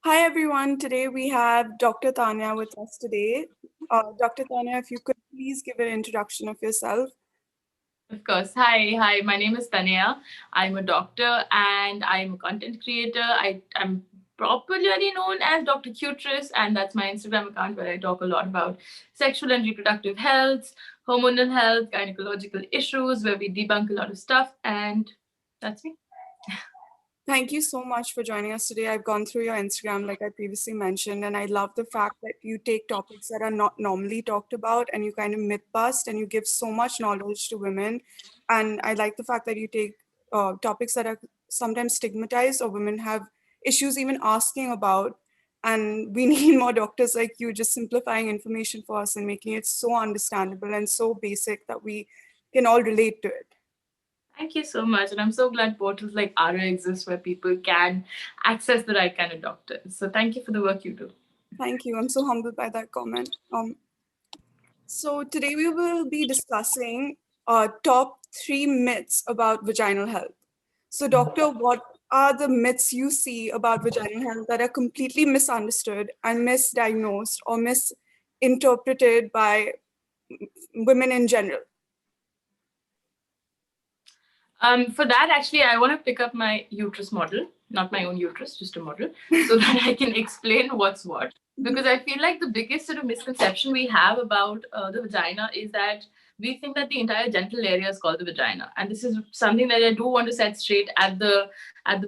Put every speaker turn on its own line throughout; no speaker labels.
Hi everyone, today we have Dr. Tanya with us today. Dr. Tanya, if you could please give an introduction of yourself.
Of course. Hi. My name is Tanaya. I'm a doctor and I'm a content creator. I'm popularly known as Dr. Cutress, and that's my Instagram account where I talk a lot about sexual and reproductive health, hormonal health, gynecological issues, where we debunk a lot of stuff, and that's me.
Thank you so much for joining us today. I've gone through your Instagram, like I previously mentioned, and I love the fact that you take topics that are not normally talked about and you kind of myth bust and you give so much knowledge to women. And I like the fact that you take topics that are sometimes stigmatized or women have issues even asking about. And we need more doctors like you just simplifying information for us and making it so understandable and so basic that we can all relate to it.
Thank you so much. And I'm so glad portals like ARA exist where people can access the right kind of doctors. So thank you for the work you do.
Thank you. I'm so humbled by that comment. So today we will be discussing top 3 myths about vaginal health. So, doctor, what are the myths you see about vaginal health that are completely misunderstood and misdiagnosed or misinterpreted by women in general?
For that, actually, I want to pick up my uterus model, not my own uterus, just a model, so that I can explain what's what. Because I feel like the biggest sort of misconception we have about the vagina is that we think that the entire genital area is called the vagina, and this is something that I do want to set straight at the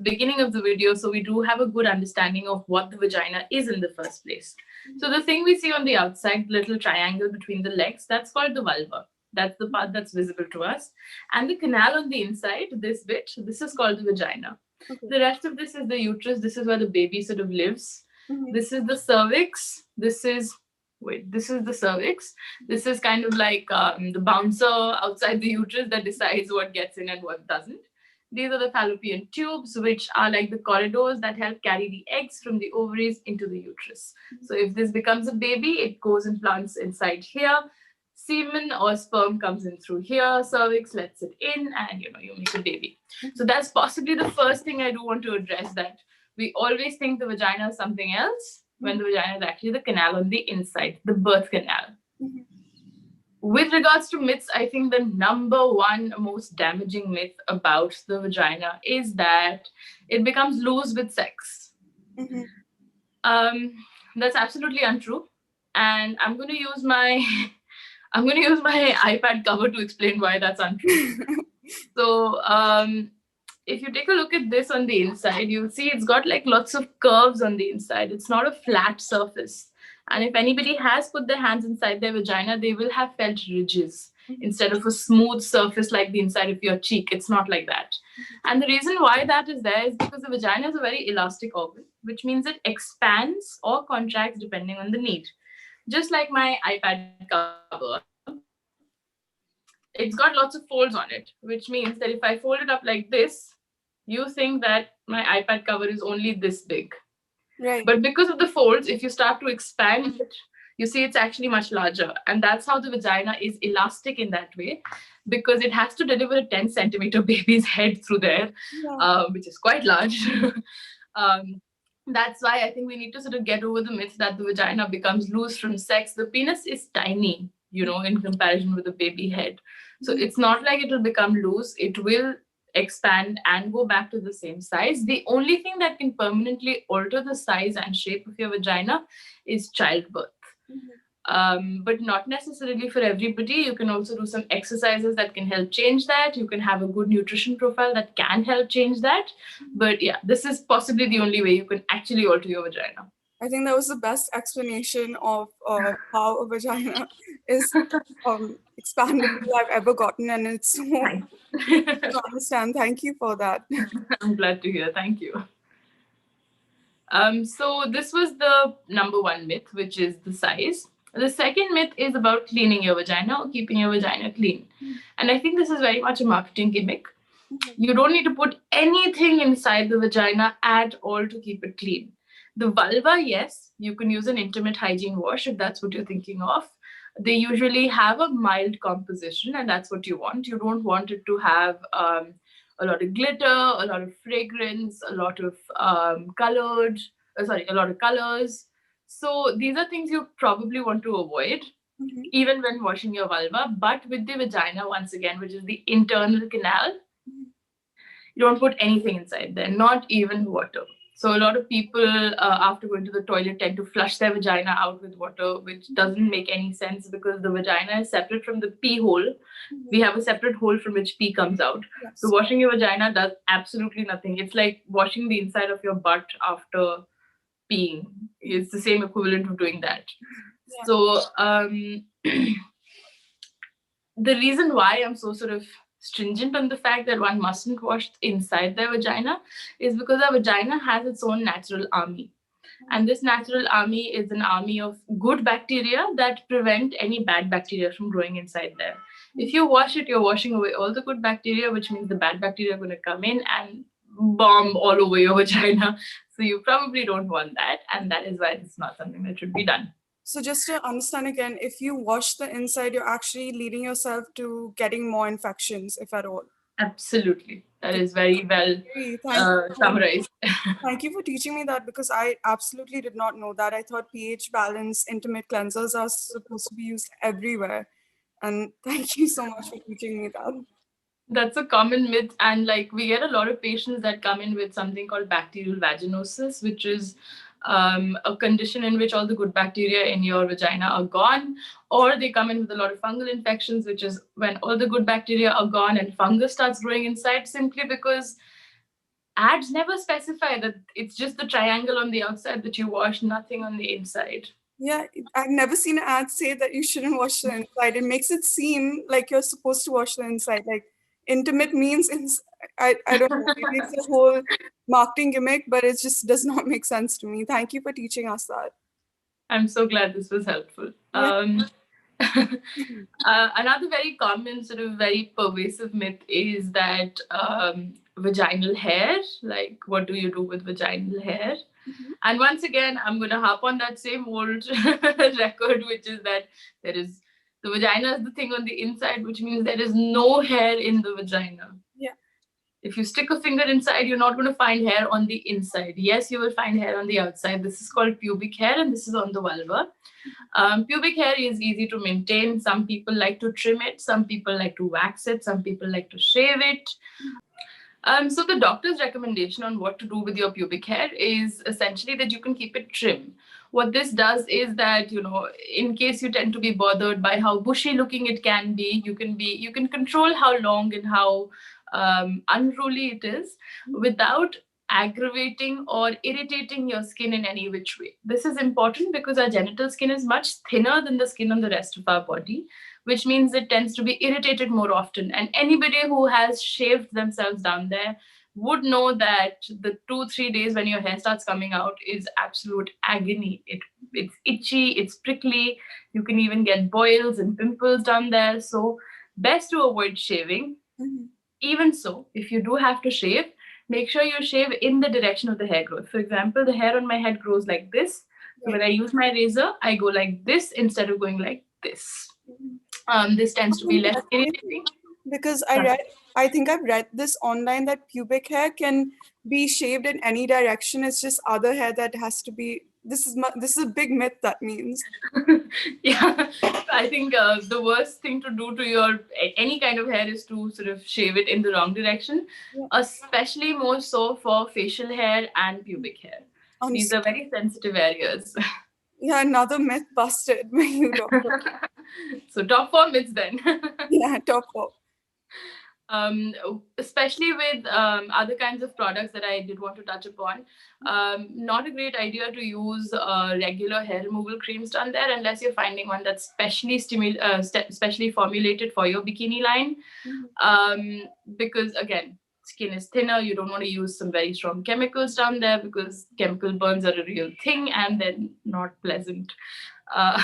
beginning of the video, so we do have a good understanding of what the vagina is in the first place. So the thing we see on the outside, the little triangle between the legs, that's called the vulva. That's the part that's visible to us. And the canal on the inside, this bit, this is called the vagina.
Okay.
The rest of this is the uterus. This is where the baby sort of lives.
Mhm.
This is the cervix. This is the cervix. This is kind of like the bouncer outside the uterus that decides what gets in and what doesn't. These are the fallopian tubes, which are like the corridors that help carry the eggs from the ovaries into the uterus. So if this becomes a baby, it goes and plants inside here. Semen or sperm comes in through here, cervix lets it in, and you make a baby. So that's possibly the first thing I do want to address, that we always think the vagina is something else when the vagina is actually the canal on the inside, the birth canal.
Mhm.
With regards to myths, I think the number one most damaging myth about the vagina is that it becomes loose with sex.
Mhm.
Um, that's absolutely untrue, and I'm going to use my I'm going to use my iPad cover to explain why that's untrue. So, if you take a look at this on the inside, you'll see it's got like lots of curves on the inside. It's not a flat surface. And if anybody has put their hands inside their vagina, they will have felt ridges instead of a smooth surface like the inside of your cheek. It's not like that. And the reason why that is there is because the vagina is a very elastic organ, which means it expands or contracts depending on the need. Just like my iPad cover, it's got lots of folds on it, which means that if I fold it up like this, you think that my iPad cover is only this big. But
Right.
because of the folds, if you start to expand it, you see it's actually much larger. And that's how the vagina is elastic in that way, because it has to deliver a 10 centimeter baby's head through there,
Yeah.
which is quite large. um, that's why I think we need to sort of get over the myth that the vagina becomes loose from sex. The penis is tiny, in comparison with the baby head. So it's not like it will become loose. It will expand and go back to the same size. The only thing that can permanently alter the size and shape of your vagina is childbirth. But not necessarily for everybody. You can also do some exercises that can help change that. You can have a good nutrition profile that can help change that. But yeah, this is possibly the only way you can actually alter your vagina.
I think that was the best explanation of how a vagina is expandable I've ever gotten, and it's so
Thanks.
to understand. Thank you for that.
I'm glad to hear. Thank you. So this was the number one myth, which is the size. The second myth is about cleaning your vagina or keeping your vagina clean. And I think this is very much a marketing gimmick. You don't need to put anything inside the vagina at all to keep it clean. The vulva, yes, you can use an intimate hygiene wash if that's what you're thinking of. They usually have a mild composition, and that's what you want. You don't want it to have a lot of glitter, a lot of fragrance, a lot of colored, a lot of colors. So these are things you probably want to avoid
Mhm.
even when washing your vulva. But with the vagina, once again, which is the internal canal,
Mhm.
you don't put anything inside there, not even water. So a lot of people, after going to the toilet, tend to flush their vagina out with water, which doesn't make any sense because the vagina is separate from the pee hole. We
Mhm.
have a separate hole from which pee comes out. So
Yes.
washing your vagina does absolutely nothing. It's like washing the inside of your butt after peeing. It's the same equivalent of doing that.
Yeah.
So the reason why I'm so sort of stringent on the fact that one mustn't wash inside their vagina is because our vagina has its own natural army. And this natural army is an army of good bacteria that prevent any bad bacteria from growing inside there. If you wash it, you're washing away all the good bacteria, which means the bad bacteria are going to come in and bomb all over your vagina. So you probably don't want that. And that is why it's not something that should be done.
So just to understand again, if you wash the inside, you're actually leading yourself to getting more infections, if at all.
Absolutely. That is very well
Okay, thank you.
summarized.
Thank you for teaching me that because I absolutely did not know that. I thought pH balance intimate cleansers are supposed to be used everywhere. And thank you so much for teaching me that.
That's a common myth, and like we get a lot of patients that come in with something called bacterial vaginosis, which is a condition in which all the good bacteria in your vagina are gone, or they come in with a lot of fungal infections, which is when all the good bacteria are gone and fungus starts growing inside, simply because ads never specify that it's just the triangle on the outside that you wash, nothing on the inside.
Yeah, I've never seen an ad say that you shouldn't wash the inside. It makes it seem like you're supposed to wash the inside. Like intimate means, I don't know, maybe it's a whole marketing gimmick, but it just does not make sense to me. Thank you for teaching us that.
I'm so glad this was helpful.
Yeah.
Another very common, sort of very pervasive myth is that vaginal hair, like what do you do with vaginal hair?
Mhm.
And once again, I'm going to harp on that same old record, which is that there is the vagina is the thing on the inside, which means there is no hair in the vagina.
Yeah.
If you stick a finger inside, you're not going to find hair on the inside. Yes, you will find hair on the outside. This is called pubic hair, and this is on the vulva. Pubic hair is easy to maintain. Some people like to trim it, some people like to wax it, some people like to shave it. So the doctor's recommendation on what to do with your pubic hair is essentially that you can keep it trim. What this does is that, you know, in case you tend to be bothered by how bushy looking it can be, you can control how long and how unruly it is without aggravating or irritating your skin in any which way. This is important because our genital skin is much thinner than the skin on the rest of our body, which means it tends to be irritated more often. And anybody who has shaved themselves down there would know that the 2-3 days when your hair starts coming out is absolute agony. It's itchy, it's prickly. You can even get boils and pimples down there. So best to avoid shaving.
Mhm.
Even so, if you do have to shave, make sure you shave in the direction of the hair growth. For example, the hair on my head grows like this. So
Right.
when I use my razor, I go like this instead of going like this.
Mhm.
This tends to be less
Interesting,
irritating.
because I think I've read this online that pubic hair can be shaved in any direction. It's just other hair that has to be. This is a big myth. That means.
Yeah, I think the worst thing to do to your any kind of hair is to sort of shave it in the wrong direction,
Yeah.
especially more so for facial hair and pubic hair. These are
Understood.
very sensitive areas.
Yeah, another myth busted by you, doctor.
So top four myths then.
Yeah, top four.
um, Especially with other kinds of products that I did want to touch upon. Not a great idea to use regular hair removal creams done there unless you're finding one that's specially formulated for your bikini line.
Mhm.
Um, because again, skin is thinner, you don't want to use some very strong chemicals down there because chemical burns are a real thing and they're not pleasant. Uh,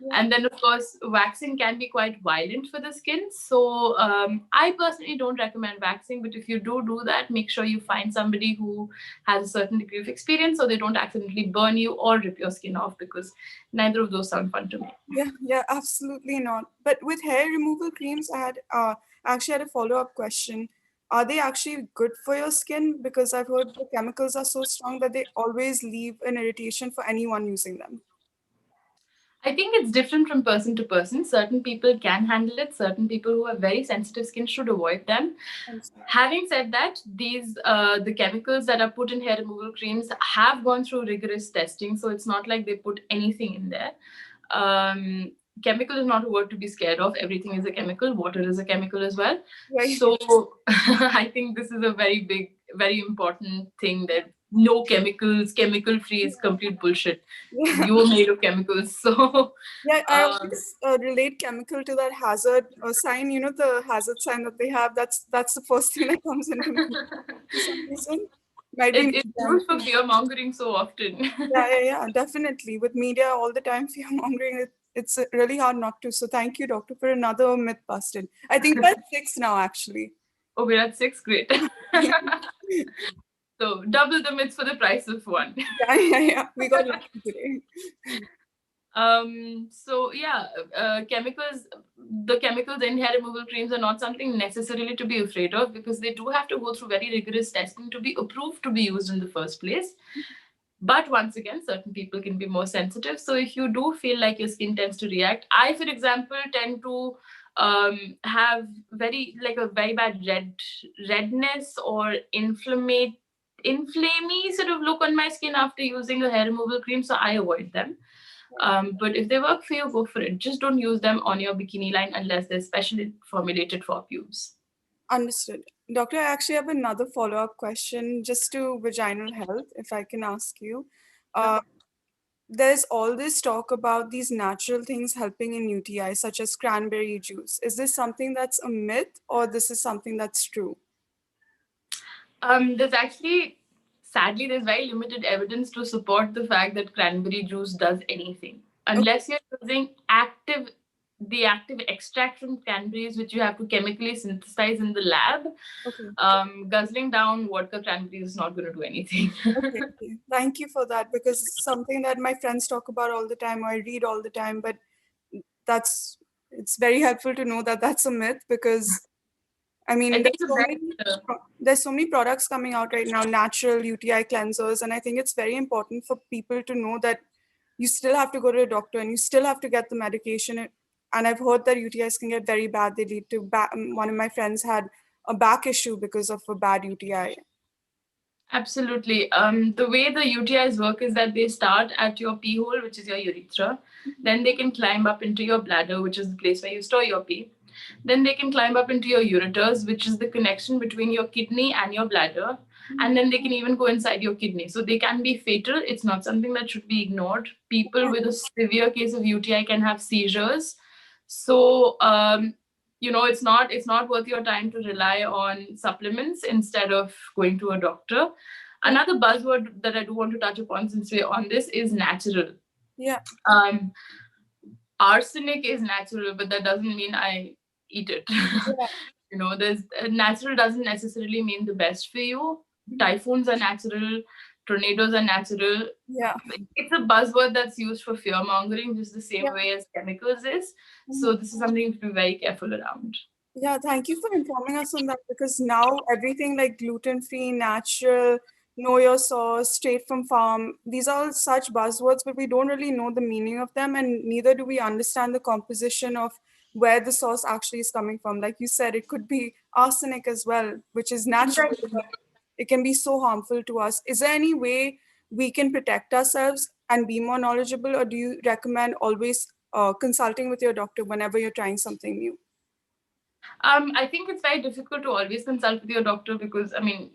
Yeah.
and then, of course, waxing can be quite violent for the skin. So, I personally don't recommend waxing, but if you do that, make sure you find somebody who has a certain degree of experience so they don't accidentally burn you or rip your skin off because neither of those sound fun to me.
Yeah, yeah, absolutely not. But with hair removal creams, I had actually had a follow-up question. are they actually good for your skin? Because I've heard the chemicals are so strong that they always leave an irritation for anyone using them.
I think it's different from person to person. Certain people can handle it. Certain people who have very sensitive skin should avoid them.
Understood.
Having said that, these the chemicals that are put in hair removal creams have gone through rigorous testing, so it's not like they put anything in there. Um, Chemical is not a word to be scared of. Everything is a chemical. Water is a chemical as well.
Right.
So I think this is a very big, very important thing that no chemicals, chemical free is complete bullshit.
Yeah.
You are made of chemicals, so
Yeah, I
um,
always relate chemical to that hazard sign. You know, the hazard sign that they have. That's the first thing that comes into my mind for some reason. Might be
it's
media.
used for fear mongering so often.
Yeah, definitely. With media all the time, fear mongering, it's really hard not to. So thank you, doctor, for another myth busted. I think we're at 6 now, actually.
Oh, we're at six. Great.
Yeah,
So double the myths for the price of one.
yeah. We got lucky today.
So yeah, chemicals, the chemicals in hair removal creams are not something necessarily to be afraid of because they do have to go through very rigorous testing to be approved to be used in the first place. But once again, certain people can be more sensitive. So if you do feel like your skin tends to react, I, for example, tend to have a very bad redness or inflammy sort of look on my skin after using a hair removal cream. So I avoid them. But if they work for you, go for it. Just don't use them on your bikini line unless they're specially formulated for pubes.
Understood. Doctor, I actually have another follow-up question just to vaginal health, if I can ask you.
Sure.
Uh, there's all this talk about these natural things helping in UTI, such as cranberry juice. Is this something that's a myth or this is something that's true?
There's actually, sadly, there's very limited evidence to support the fact that cranberry juice does anything.
Okay,
Unless you're using the active extract from cranberries, which you have to chemically synthesize in the lab,
okay,
guzzling down vodka cranberries is not going to do anything.
okay. Thank you for that because it's something that my friends talk about all the time or I read all the time, but that's it's very helpful to know that that's a myth because I
I
mean,
think the best.
there's so many products coming out right now, natural UTI cleansers, and I think it's very important for people to know that you still have to go to a doctor and you still have to get the medication. And I've heard that UTIs can get very bad. They lead to one of my friends had a back issue because of a bad UTI.
Absolutely. The way the UTIs work is that they start at your pee hole, which is your urethra. Then they can climb up into your bladder, which is the place where you store your pee. Then they can climb up into your ureters, which is the connection between your kidney and your bladder. And then they can even go inside your kidney. So they can be fatal. It's not something that should be ignored. People with a severe case of UTI can have seizures. So it's not worth your time to rely on supplements instead of going to a doctor.
Yeah,
Another buzzword that I do want to touch upon since we're on this is natural.
yeah,
Um, Arsenic is natural, but that doesn't mean I eat it.
yeah,
There's natural doesn't necessarily mean the best for you. Typhoons are natural, tornadoes are natural.
yeah,
It's a buzzword that's used for fear mongering, just the same
yeah.
way as chemicals is.
Mhm.
So this is something to be very careful around.
Yeah, thank you for informing us on that because now everything like gluten free, natural, know your source, straight from farm, these are all such buzzwords, but we don't really know the meaning of them, and neither do we understand the composition of where the source actually is coming from. Like you said, it could be arsenic as well, which is natural,
Exactly.
but it can be so harmful to us. Is there any way we can protect ourselves and be more knowledgeable, or do you recommend always consulting with your doctor whenever you're trying something new?
I think it's very difficult to always consult with your doctor because, I mean,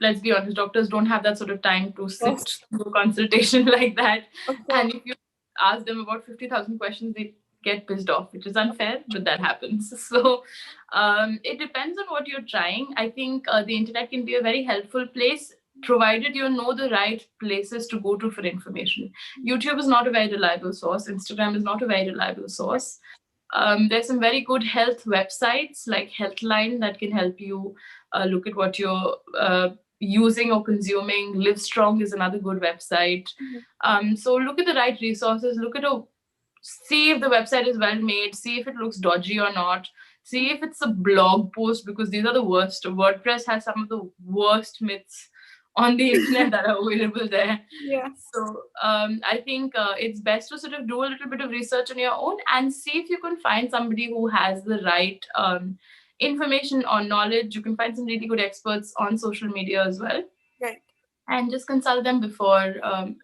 let's be honest, doctors don't have that sort of time to
Yes,
sit through a consultation like that.
of
And
course.
if you ask them about 50,000 questions, they get pissed off, which is unfair, but that happens. So it depends on what you're trying. I think the internet can be a very helpful place, provided you know the right places to go to for information. YouTube is not a very reliable source, Instagram is not a very reliable source. There's some very good health websites like Healthline that can help you look at what you're using or consuming. Livestrong is another good website.
Mhm.
So look at the right resources. See if the website is well made. See if it looks dodgy or not. See if it's a blog post, because these are the worst. WordPress has some of the worst myths on the internet that are available there.
Yeah,
So I think it's best to sort of do a little bit of research on your own and see if you can find somebody who has the right information or knowledge. You can find some really good experts on social media as well,
right.
and just consult them before,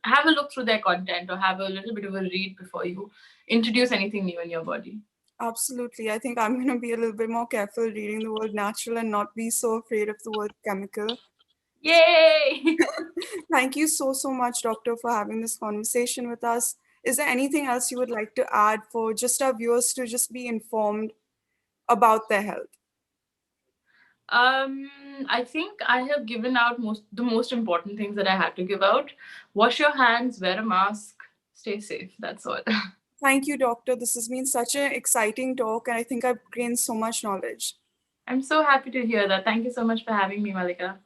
have a look through their content or have a little bit of a read before you introduce anything new in your body.
Absolutely. I think I'm going to be a little bit more careful reading the word natural and not be so afraid of the word chemical.
Yay!
Thank you so much, Doctor, for having this conversation with us. Is there anything else you would like to add for just our viewers to just be informed about their health?
um I think I have given out the most important things that I had to give out. Wash your hands, wear a mask, stay safe. That's all.
Thank you, Doctor. This has been such an exciting talk, and I think I've gained so much knowledge.
I'm so happy to hear that. Thank you so much for having me, Malika.